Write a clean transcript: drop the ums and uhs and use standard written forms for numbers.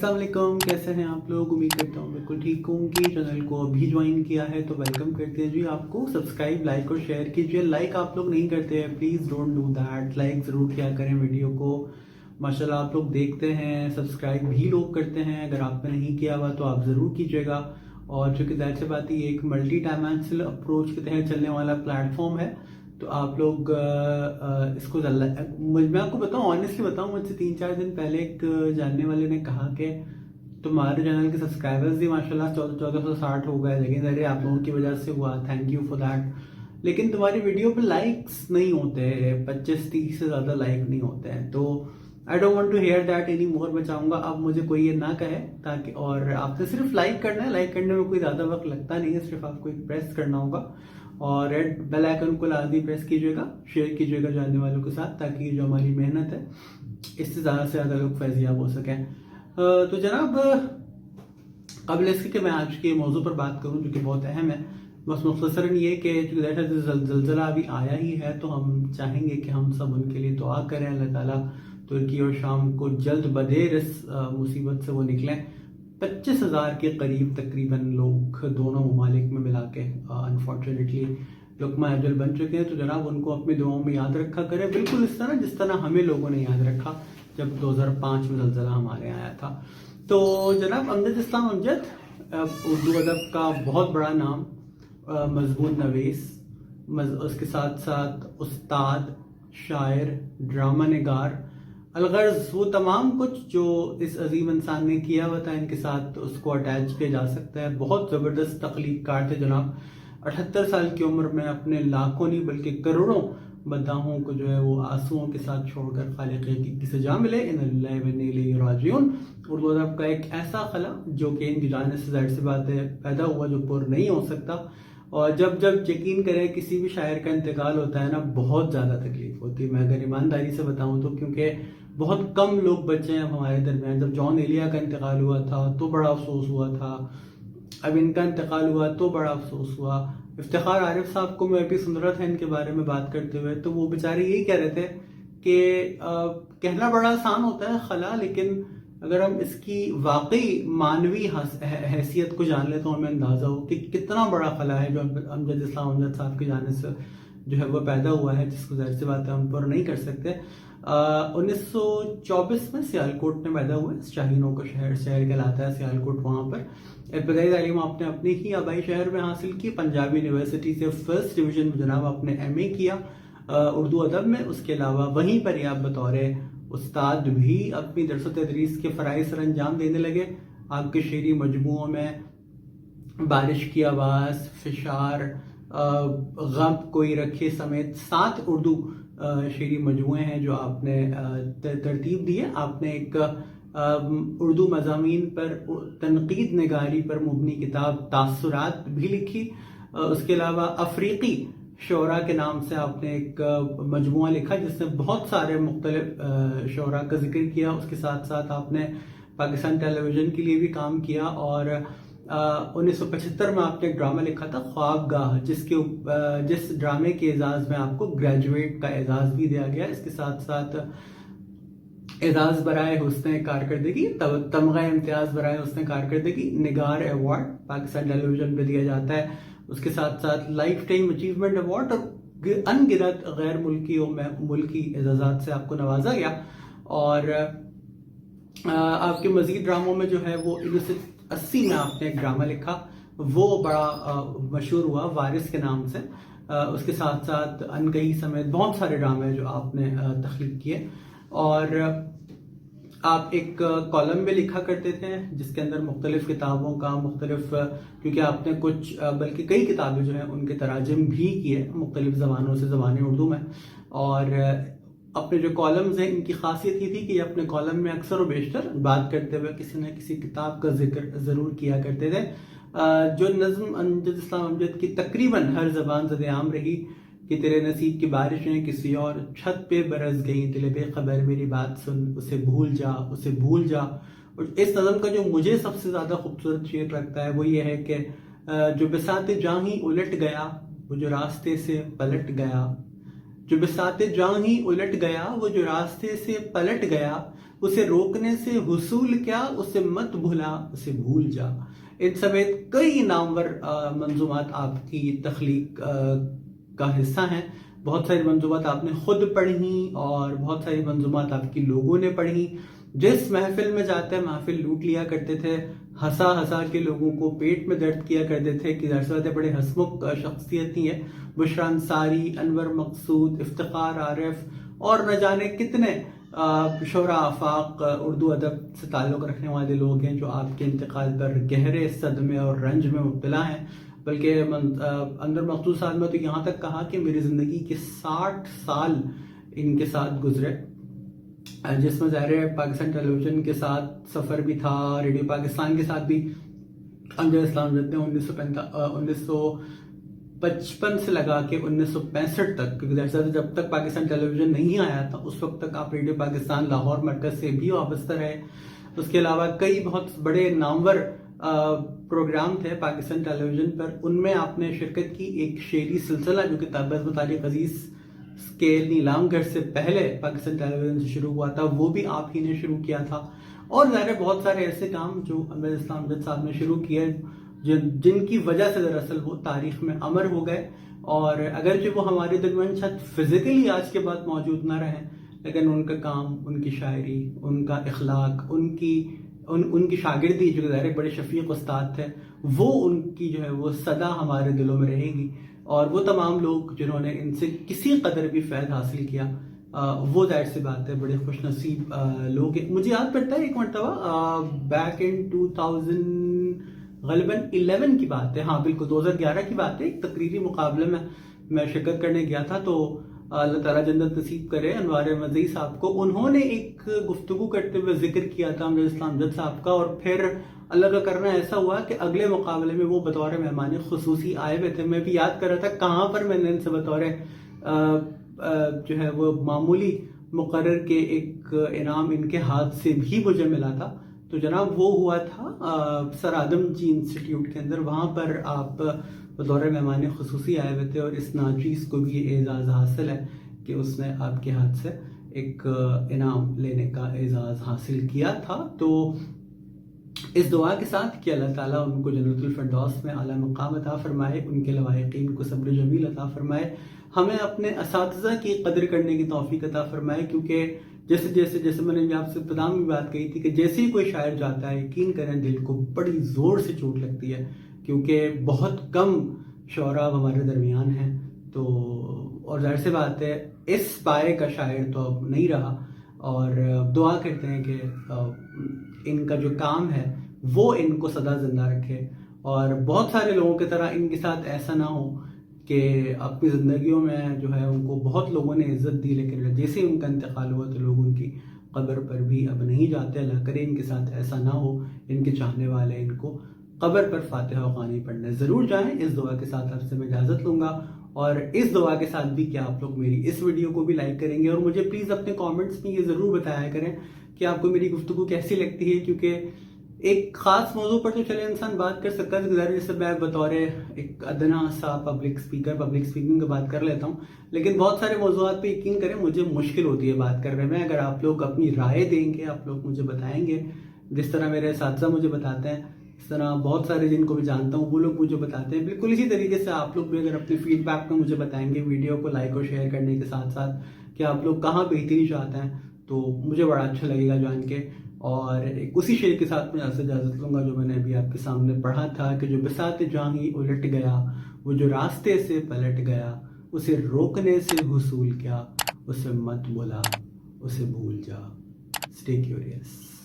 अस्सलाम वालेकुम, कैसे हैं आप लोग। उम्मीद करता हूँ बिल्कुल ठीक होंगे। चैनल को अभी ज्वाइन किया है तो वेलकम करते हैं जी आपको। सब्सक्राइब, लाइक और शेयर कीजिए। लाइक आप लोग नहीं करते हैं, please don't do that. Like ज़रूर किया करें वीडियो को। माशाल्लाह आप लोग देखते हैं, सब्सक्राइब भी लोग करते हैं। अगर आपने नहीं किया हुआ तो आप ज़रूर कीजिएगा। और चूँकि ज़ाहिर सी बात है ये एक मल्टी डायमेंशनल अप्रोच के तहत चलने वाला प्लेटफॉर्म है, तो आप लोग इसको मैं आपको बताऊं, ऑनेस्टली बताऊं, मुझसे 3-4 दिन पहले एक जानने वाले ने कहा कि तुम्हारे चैनल के सब्सक्राइबर्स भी माशाल्लाह 1460 हो गए। लेकिन अरे आप लोगों की वजह से हुआ, थैंक यू फॉर दैट। लेकिन तुम्हारी वीडियो पे लाइक्स नहीं होते, 25-30 से ज़्यादा लाइक नहीं होते हैं। तो I don't want to hear that any more. मैं चाहूँगा अब मुझे कोई ये ना कहे, ताकि और आपने सिर्फ लाइक करना है। लाइक करने में कोई ज़्यादा वक्त लगता नहीं है, सिर्फ आपको एक प्रेस करना होगा और रेड बेल आइकन को लाजमी प्रेस कीजिएगा, शेयर कीजिएगा जानने वालों के साथ, ताकि जो हमारी मेहनत है इससे ज़्यादा से ज़्यादा लोग फैजियाब हो सकें। तो जनाब, कबल इसके कि मैं आज के मौजू पर बात करूं जो कि बहुत अहम है, बस मुख्तसरन ये कि ज़लज़ला अभी आया ही है, तो हम चाहेंगे कि हम सब उनके लिए दुआ करें। अल्लाह ताला तुर्की और शाम को जल्द बदेर इस मुसीबत से वो निकलें। 25,000 के करीब तकरीबन लोग दोनों ममालिक में मिला के अनफॉर्चुनेटली लुकमा अजल बन चुके हैं। तो जनाब उनको अपनी दुआओं में याद रखा करें, बिल्कुल इस तरह जिस तरह हमें लोगों ने याद रखा जब 2005 में ज़लज़ला हमारे यहाँ आया था। तो जनाब अमजद इस्लाम अमजद, उर्दू अदब का बहुत बड़ा नाम, मजबूत नवीस, उसके साथ साथ उस्ताद, शायर, ड्रामा निगार, अलगर्ज वो तमाम कुछ जो इस अजीम इंसान ने किया हुआ था, इनके साथ उसको अटैच किया जा सकता है। बहुत ज़बरदस्त तख्लीक़कार थे जनाब। 78 साल की उम्र में अपने लाखों नहीं बल्कि करोड़ों मद्दाहों को जो है वो आंसुओं के साथ छोड़कर खालिक की सजा मिले। इन्ना लिल्लाहि व इन्ना इलैहि राजिऊन। उर्दू अदब का एक ऐसा खला जो कि इनकी जाने से ज़ाहिर सी बात है पैदा हुआ, जो पुर नहीं हो सकता। और जब यकीन करें किसी भी शायर का इंतकाल होता है ना, बहुत ज़्यादा तकलीफ होती है। मैं अगर ईमानदारी से बताऊं तो, क्योंकि बहुत कम लोग बचे हैं अब हमारे दरमियान। जब जॉन एलिया का इंतकाल हुआ था तो बड़ा अफसोस हुआ था, अब इनका इंतकाल हुआ तो बड़ा अफसोस हुआ। इफ्तिखार आरिफ साहब को मैं अभी सुन रहा था इनके बारे में बात करते हुए, तो वो बेचारे यही कह रहे थे कि कहना बड़ा आसान होता है खला, लेकिन अगर हम इसकी वाकई मानवी हैसियत को जान ले तो हमें अंदाज़ा हो कि कितना बड़ा खला है जो अमजद इस्लाम अमजद साहब की जाने से जो है वो पैदा हुआ है, जिसको ज़ाहिर सी बात है हम पर नहीं कर सकते। 1924 में सियालकोट में पैदा हुए। शाहीनों का शहर कहलाता है सियालकोट। वहाँ पर इब्तदाई तालीम आपने अपने ही आबाई शहर में हासिल की। पंजाब यूनिवर्सिटी से फर्स्ट डिवीज़न में जनाब आपने MA किया उर्दू अदब में। उसके अलावा वहीं पर ही आप बतौर उस्ताद भी अपनी दरस व तदरीस के फ़राइज़ सर अंजाम देने लगे। आपके शेरी मजमूओं में बारिश की आवाज़, फिशार, गम कोई रखे समेत 7 उर्दू शेरी मजमूए हैं जो आपने तरतीब दी है। आपने एक उर्दू मज़ामीन पर तनकीद निगारी पर मुबनी किताब तासुरात भी लिखी। उसके अलावा अफ्रीकी शोरा के नाम से आपने एक मजमुआ लिखा जिसमें बहुत सारे मुख्तलिफ शोरा का जिक्र किया। उसके साथ साथ आपने पाकिस्तान टेलीविज़न के लिए भी काम किया। और 1975 में आपने एक ड्रामा लिखा था ख्वाबगाह, जिस ड्रामे के एजाज़ में आपको ग्रेजुएट का एजाज़ भी दिया गया। इसके साथ साथ एजाज़ बराए हुस्न कारकर्दगी, तमगा इम्तियाज़ बराए हुस्न कारकर्दगी, निगार अवार्ड पाकिस्तान टेलीविज़न पे दिया जाता है। उसके साथ साथ लाइफ टाइम अचीवमेंट अवार्ड और अनगिनत गैर मुल्की और मुल्की एजाज़ात से आपको नवाजा गया। और आपके मज़ीद ड्रामों में जो है वो 1980 में आपने एक ड्रामा लिखा, वो बड़ा मशहूर हुआ वारिस के नाम से। उसके साथ साथ अनकही समेत बहुत सारे ड्रामे जो आपने तख्लीक किए। और आप एक कॉलम में लिखा करते थे जिसके अंदर मुख्तलिफ किताबों का मुख्तलिफ, क्योंकि आपने कुछ बल्कि कई किताबें जो हैं उनके तराजम भी किए मुख्तलिफ ज़बानों से ज़बान उर्दू में। और अपने जो कॉलम्स हैं इनकी खासियत ये थी कि अपने कॉलम में अक्सर व बेशतर बात करते हुए किसी न किसी किताब का जिक्र ज़रूर किया करते थे। जो नज़्म अमजद इस्लाम अमजद की तकरीबन हर ज़बान ज़द-ए-आम रही कि तेरे नसीब की बारिशें किसी और छत पे बरस गई, दिल बेखबर मेरी बात सुन, उसे भूल जा, उसे भूल जा। और इस नज़म का जो मुझे सबसे ज़्यादा खूबसूरत शेर लगता है वो ये है कि जो बिसाते जहाँ ही उलट गया, वो जो रास्ते से पलट गया, जो बिसाते जां ही उलट गया, वो जो रास्ते से पलट गया, उसे रोकने से हुसूल क्या, उसे मत भुला, उसे भूल जा। इन समेत कई नामवर मंजूमात आपकी तख्लीक का हिस्सा हैं। बहुत सारी मंजूमात आपने खुद पढ़ी और बहुत सारी मंजूमात आपकी लोगों ने पढ़ी। जिस महफिल में जाते महफिल लूट लिया करते थे, हंसा हंसा के लोगों को पेट में दर्द किया करते थे कि दरअसल बड़े हंसमुख शख्सियत ही है। बुशरा अंसारी, अनवर मकसूद, इफ्तिखार आरिफ और न जाने कितने शोरा आफाक उर्दू अदब से ताल्लुक़ रखने वाले लोग हैं जो आपके इंतकाल पर गहरे सदमे और रंज में मुब्तला हैं। बल्कि अनवर मकसूद साहब ने तो यहाँ तक कहा कि मेरी ज़िंदगी के 60 साल इनके साथ गुजरे, जिसमें ज़ाहिर पाकिस्तान टेलीविज़न के साथ सफ़र भी था, रेडियो पाकिस्तान के साथ भी। अमजद इस्लाम जद ने 1955 से लगा के 1965 तक, क्योंकि दरअसल जब तक पाकिस्तान टेलीविज़न नहीं आया था उस वक्त तक आप रेडियो पाकिस्तान लाहौर मरकज़ से भी वाबस्ता रहे। उसके अलावा कई बहुत बड़े नामवर प्रोग्राम थे पाकिस्तान टेलीविज़न पर, उनमें आपने शिरकत की। एक शेरी सिलसिला जो कि ताबिज़ तारीख़ अजीज़ के नीलामगर से पहले पाकिस्तान टेलीविज़न से शुरू हुआ था, वो भी आप ही ने शुरू किया था। और ज़ाहिर बहुत सारे ऐसे काम जो अमजद इस्लाम जद साहब ने शुरू किए जिनकी वजह से दरअसल वो तारीख में अमर हो गए। और अगरचे वो हमारे दरमियान शायद फिजिकली आज के बाद मौजूद ना रहे, लेकिन उनका काम, उनकी शायरी, उनका इखलाक, उनकी शागिर्दी जो ज़ाहिर बड़े शफीक उस्ताद थे, वो उनकी जो है वो सदा हमारे दिलों में रहेगी। और वो तमाम लोग जिन्होंने इनसे किसी कदर भी फ़ैद हासिल किया, वो जाहिर सी बात है बड़े खुश नसीब लोग हैं। मुझे याद पड़ता है एक मरतबा बैक इन 2011 की बात है, हाँ बिल्कुल 2011 की बात है, एक तकरीरी मुकाबले में मैं शिरकत करने गया था। तो अल्लाह ताला जन्नत नसीब करे अनवार मज़ई साहब को, उन्होंने एक गुफ्तगू करते हुए जिक्र किया था अमजद इस्लाम जद साहब का। और फिर अल्लाह का करना ऐसा हुआ कि अगले मुकाबले में वो बतौर मेहमान खुसूसी आए हुए थे। मैं भी याद कर रहा था कहाँ पर मैंने इनसे बतौर जो है वो मामूली मुकर्रर के एक इनाम इनके हाथ से भी मुझे मिला था। तो जनाब वो हुआ था सर आदम जी इंस्टीट्यूट के अंदर, वहाँ पर आप बतौर मेहमान खुसूसी आए हुए थे। और इस नाचीज़ को भी ये एजाज़ हासिल है कि उसने आपके हाथ से एक इनाम लेने का एजाज़ हासिल किया था। तो इस दुआ के साथ कि अल्लाह ताला उनको जन्नतुल फिरदौस में आला मकाम अता फरमाए, उनके लवाहिकीन को सब्र जमील अता फरमाए, हमें अपने असातिज़ा की कदर करने की तौफीक अता फरमाए। क्योंकि जैसे मैंने भी आपसे इब्तिदा में बात कही थी कि जैसे ही कोई शायर जाता है, यकीन करें दिल को बड़ी ज़ोर से चोट लगती है, क्योंकि बहुत कम शोरा हमारे दरमियान हैं। तो और ज़ाहिर सी बात है इस पाए का शायर तो अब नहीं रहा। और दुआ करते हैं कि इनका जो काम है वो इनको सदा जिंदा रखे, और बहुत सारे लोगों की तरह इनके साथ ऐसा ना हो कि अपनी ज़िंदगियों में जो है उनको बहुत लोगों ने इज़्ज़त दी, लेकिन जैसे ही उनका इंतकाल हुआ तो लोग उनकी कब्र पर भी अब नहीं जाते। अल्लाह करे इनके साथ ऐसा ना हो, इनके चाहने वाले इनको कब्र पर फातिहा ख़ुरानी पढ़ने ज़रूर जाएं। इस दुआ के साथ आपसे मैं इजाज़त लूँगा, और इस दुआ के साथ भी क्या आप लोग मेरी इस वीडियो को भी लाइक करेंगे, और मुझे प्लीज़ अपने कमेंट्स में ये ज़रूर बताया करें कि आपको मेरी गुफ्तगू कैसी लगती है। क्योंकि एक ख़ास मौजू पर तो चले इंसान बात कर सकता है, जैसे मैं बतौर एक अदना सा पब्लिक स्पीकिंग की बात कर लेता हूँ, लेकिन बहुत सारे मौजूआत पे यकीन करें मुझे मुश्किल होती है बात करने में। अगर आप लोग अपनी राय देंगे, आप लोग मुझे बताएंगे, जिस तरह मेरे साथी मुझे बताते हैं, इस तरह बहुत सारे जिनको भी जानता हूँ वो लोग मुझे बताते हैं, बिल्कुल इसी तरीके से आप लोग भी अगर अपने फीडबैक में मुझे बताएंगे वीडियो को लाइक और शेयर करने के साथ साथ कि आप लोग कहाँ बेहतरी चाहते हैं, तो मुझे बड़ा अच्छा लगेगा जान के। और एक उसी शेर के साथ मैं आपसे इजाज़त लूँगा जो मैंने अभी आपके सामने पढ़ा था कि जो बिसाते जां ही उलट गया, वो जो रास्ते से पलट गया, उसे रोकने से हुसूल क्या, उसे मत बुला, उसे भूल जा। Stay curious.